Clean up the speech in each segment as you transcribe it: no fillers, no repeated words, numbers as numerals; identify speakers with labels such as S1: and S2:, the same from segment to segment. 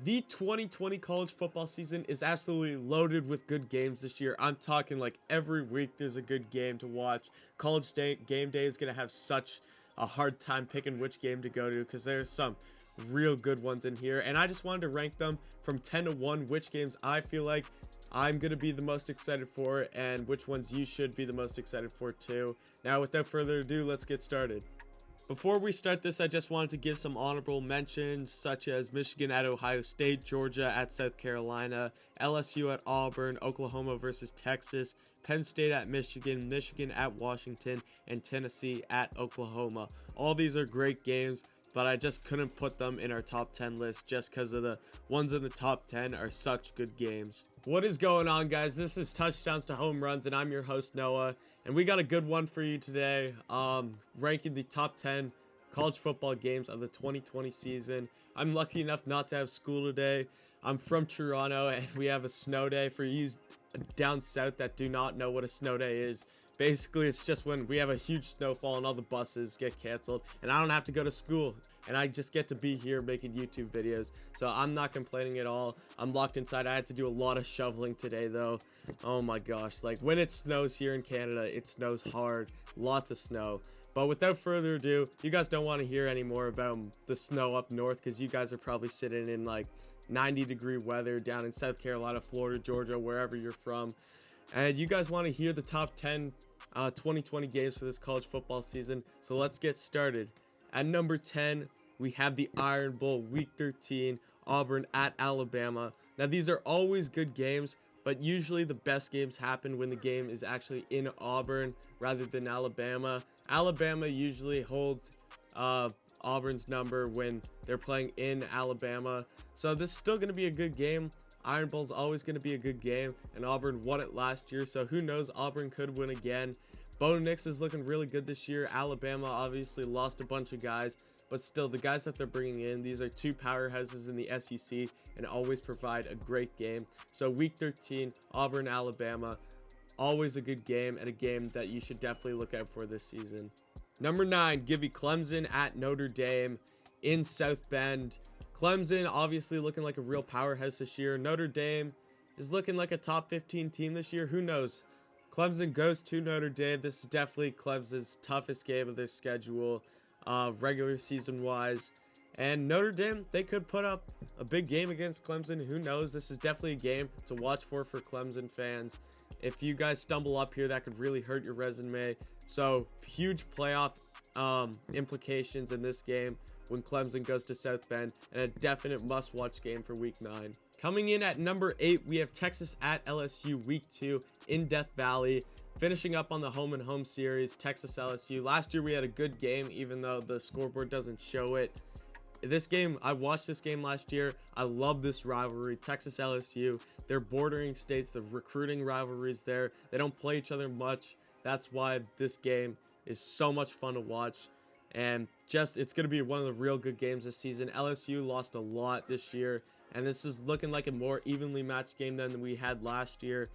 S1: The 2020 college football season is absolutely loaded with good games this year. I'm talking like every week there's a good game to watch. Game day is going to have such a hard time picking which game to go to because there's some real good ones in here. And I just wanted to rank them from 10 to 1, which games I feel like I'm going to be the most excited for and which ones you should be the most excited for too. Now, without further ado, let's get started. Before we start this, I just wanted to give some honorable mentions, such as Michigan at Ohio State, Georgia at South Carolina, LSU at Auburn, Oklahoma versus Texas, Penn State at Michigan, Michigan at Washington, and Tennessee at Oklahoma. All these are great games, but I just couldn't put them in our top 10 list just because of the ones in the top 10 are such good games. What is going on, guys? This is Touchdowns to Home Runs, and I'm your host, Noah, and we got a good one for you today, ranking the top 10 college football games of the 2020 season. I'm lucky enough not to have school today. I'm from Toronto, and we have a snow day. For you down south that do not know what a snow day is, basically, it's just when we have a huge snowfall and all the buses get canceled and I don't have to go to school and I just get to be here making YouTube videos. So I'm not complaining at all. I'm locked inside. I had to do a lot of shoveling today though. Oh my gosh, like when it snows here in Canada, it snows hard, lots of snow. But without further ado, you guys don't want to hear any more about the snow up north because you guys are probably sitting in like 90-degree weather down in South Carolina, Florida, Georgia, wherever you're from. And you guys want to hear the top 10 2020 games for this college football season. So let's get started. At number 10, we have the Iron Bowl, Week 13, Auburn at Alabama. Now, these are always good games, but usually the best games happen when the game is actually in Auburn rather than Alabama. Alabama usually holds Auburn's number when they're playing in Alabama. So this is still going to be a good game. Iron Bowl's always going to be a good game, and Auburn won it last year, so who knows, Auburn could win again. Bo Nix is looking really good this year. Alabama obviously lost a bunch of guys, but still, the guys that they're bringing in, these are two powerhouses in the SEC and always provide a great game. So Week 13, Auburn, Alabama, always a good game and a game that you should definitely look out for this season. Number 9, give me Clemson at Notre Dame in South Bend. Clemson obviously looking like a real powerhouse this year. Notre Dame is looking like a top 15 team this year. Who knows? Clemson goes to Notre Dame. This is definitely Clemson's toughest game of their schedule, regular season wise. And Notre Dame, they could put up a big game against Clemson. Who knows? This is definitely a game to watch for Clemson fans. If you guys stumble up here, that could really hurt your resume. So huge playoff implications in this game when Clemson goes to South Bend, and a definite must-watch game for Week 9. Coming in at number 8, we have Texas at LSU Week 2 in Death Valley. Finishing up on the home-and-home series, Texas LSU. Last year we had a good game, even though the scoreboard doesn't show it. This game, I watched this game last year. I love this rivalry. Texas LSU, they're bordering states, the recruiting rivalries there. They don't play each other much. That's why this game is so much fun to watch. And just, it's going to be one of the real good games this season. LSU lost a lot this year, and this is looking like a more evenly matched game than we had last year.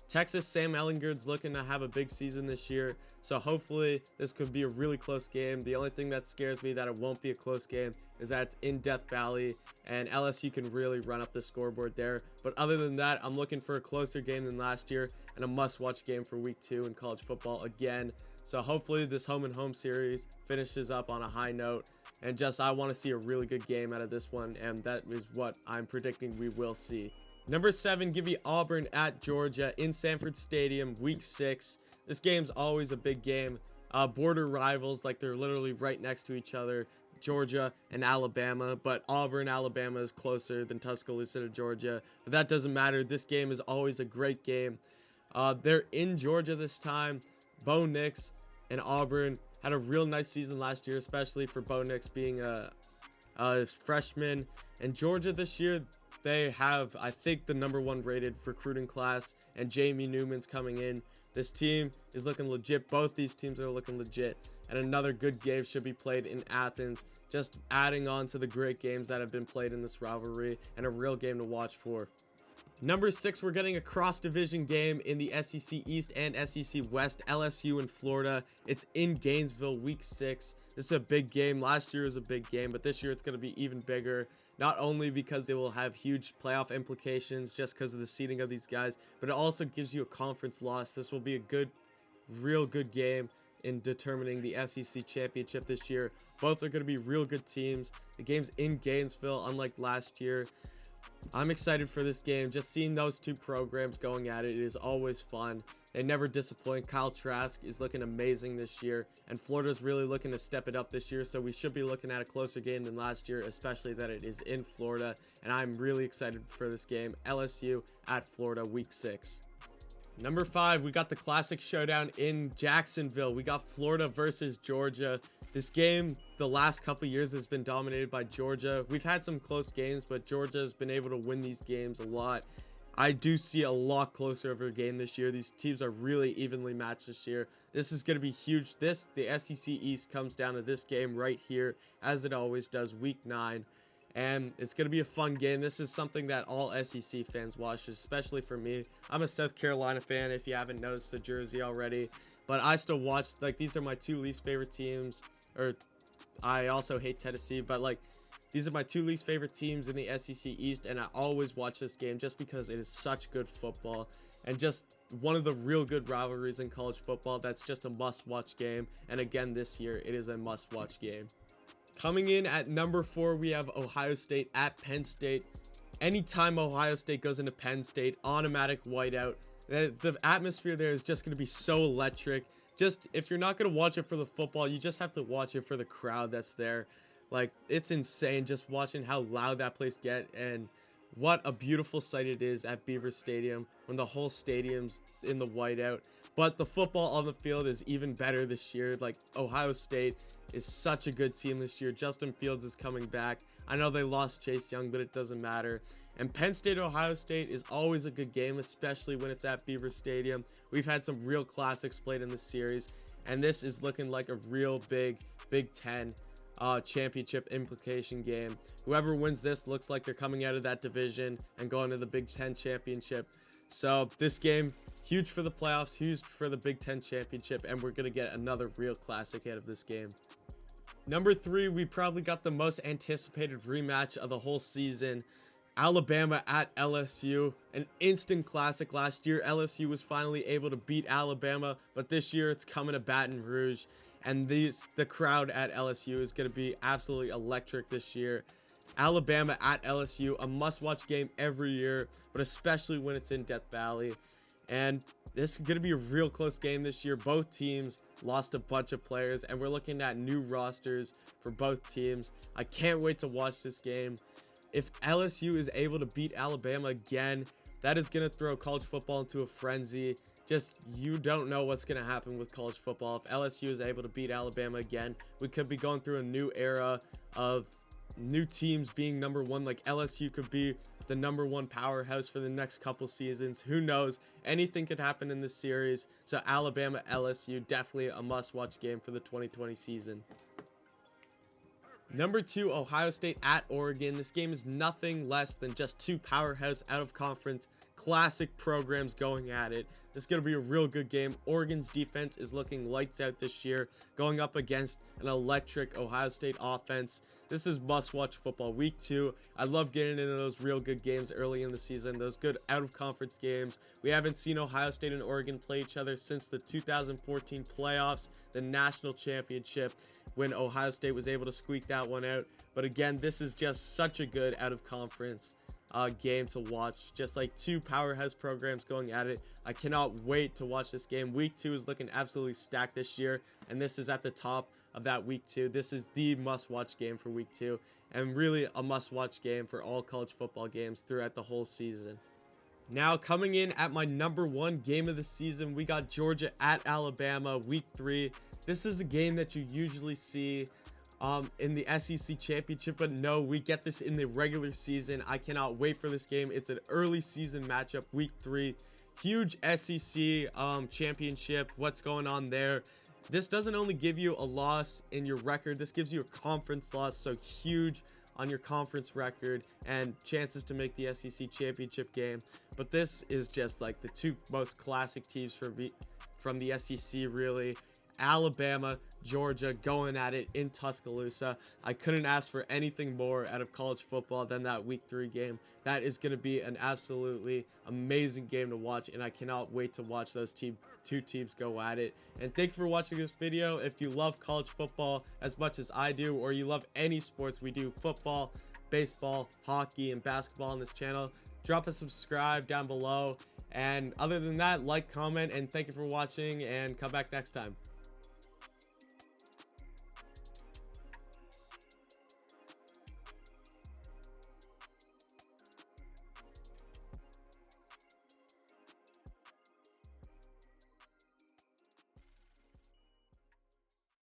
S1: Texas, Sam Ehlinger's looking to have a big season this year, so hopefully this could be a really close game. The only thing that scares me that it won't be a close game is that it's in Death Valley, and LSU can really run up the scoreboard there. But other than that, I'm looking for a closer game than last year, and a must-watch game for Week 2 in college football again. So hopefully this home-and-home series finishes up on a high note, and just I want to see a really good game out of this one, and that is what I'm predicting we will see. Number 7, give me Auburn at Georgia in Sanford Stadium, Week 6. This game's always a big game. Border rivals, like they're literally right next to each other, Georgia and Alabama, but Auburn, Alabama is closer than Tuscaloosa to Georgia. But that doesn't matter. This game is always a great game. They're in Georgia this time. Bo Nix and Auburn had a real nice season last year, especially for Bo Nix being a freshman. And Georgia this year, they have, I think, the number 1 rated recruiting class, and Jamie Newman's coming in. This team is looking legit. Both these teams are looking legit, and another good game should be played in Athens, just adding on to the great games that have been played in this rivalry, and a real game to watch for. Number 6, we're getting a cross-division game in the SEC East and SEC West, LSU in Florida. It's in Gainesville, Week 6. This is a big game. Last year was a big game, but this year it's going to be even bigger. not only because it will have huge playoff implications just because of the seeding of these guys, but it also gives you a conference loss. This will be a real good game in determining the SEC championship this year. Both are going to be real good teams. The game's in Gainesville, unlike last year. I'm excited for this game. Just seeing those two programs going at it is always fun. They never disappoint. Kyle Trask is looking amazing this year, and Florida's really looking to step it up this year, so we should be looking at a closer game than last year, especially that it is in Florida, and I'm really excited for this game. LSU at Florida, week 6. Number 5, we got the classic showdown in Jacksonville. We got Florida versus Georgia. This game, the last couple years, has been dominated by Georgia. We've had some close games, but Georgia has been able to win these games a lot. I do see a lot closer of a game this year. These teams are really evenly matched this year. This is going to be huge. The SEC East comes down to this game right here, as it always does, week 9. And it's going to be a fun game. This is something that all SEC fans watch, especially for me. I'm a South Carolina fan, if you haven't noticed the jersey already. But I still watch, like, these are my 2 least favorite teams. Or I also hate Tennessee, but, like, these are my 2 least favorite teams in the SEC East, and I always watch this game just because it is such good football and just one of the real good rivalries in college football. That's just a must-watch game, and again this year it is a must-watch game. Coming in at number 4, we have Ohio State at Penn State. Anytime Ohio State goes into Penn State, automatic whiteout. The atmosphere there is just going to be so electric. Just, if you're not going to watch it for the football, you just have to watch it for the crowd that's there. Like, it's insane just watching how loud that place get, and what a beautiful sight it is at Beaver Stadium when the whole stadium's in the whiteout. But the football on the field is even better this year. Like, Ohio State is such a good team this year. Justin Fields is coming back. I know they lost Chase Young, but it doesn't matter. And Penn State, Ohio State is always a good game, especially when it's at Beaver Stadium. We've had some real classics played in this series, and this is looking like a real Big Ten championship implication game. Whoever wins this looks like they're coming out of that division and going to the Big Ten championship. So this game, huge for the playoffs, huge for the Big Ten championship, and we're going to get another real classic out of this game. Number 3, we probably got the most anticipated rematch of the whole season. Alabama at LSU, an instant classic. Last year, LSU was finally able to beat Alabama, but this year it's coming to Baton Rouge, and the crowd at LSU is going to be absolutely electric this year. Alabama at LSU, a must-watch game every year, but especially when it's in Death Valley. And this is going to be a real close game this year. Both teams lost a bunch of players, and we're looking at new rosters for both teams. I can't wait to watch this game. If LSU is able to beat Alabama again, that is going to throw college football into a frenzy. Just, you don't know what's going to happen with college football. If LSU is able to beat Alabama again, we could be going through a new era of new teams being number 1. Like, LSU could be the number 1 powerhouse for the next couple seasons. Who knows? Anything could happen in this series. So Alabama, LSU, definitely a must-watch game for the 2020 season. Number 2, Ohio State at Oregon. This game is nothing less than just 2 powerhouse out-of-conference classic programs going at it. This is going to be a real good game. Oregon's defense is looking lights out this year, going up against an electric Ohio State offense. This is must-watch football. Week 2, I love getting into those real good games early in the season, those good out-of-conference games. We haven't seen Ohio State and Oregon play each other since the 2014 playoffs, the national championship, when Ohio State was able to squeak that one out. But again, this is just such a good out-of-conference game to watch. Just like 2 powerhouse programs going at it. I cannot wait to watch this game. Week 2 is looking absolutely stacked this year, and this is at the top of that week 2. This is the must-watch game for week 2, and really a must-watch game for all college football games throughout the whole season. Now, coming in at my number 1 game of the season, we got Georgia at Alabama, week 3. This is a game that you usually see in the SEC championship, but no, we get this in the regular season. I cannot wait for this game. It's an early season matchup, week 3. Huge SEC championship. What's going on there? This doesn't only give you a loss in your record, this gives you a conference loss, so huge on your conference record and chances to make the SEC championship game. But this is just like the 2 most classic teams from the SEC, really. Alabama, Georgia going at it in Tuscaloosa. I couldn't ask for anything more out of college football than that week 3 game. That is going to be an absolutely amazing game to watch, and I cannot wait to watch those two teams go at it. And thank you for watching this video. If you love college football as much as I do, or you love any sports we do, football, baseball, hockey, and basketball on this channel, drop a subscribe down below. And other than that, like, comment, and thank you for watching, and come back next time.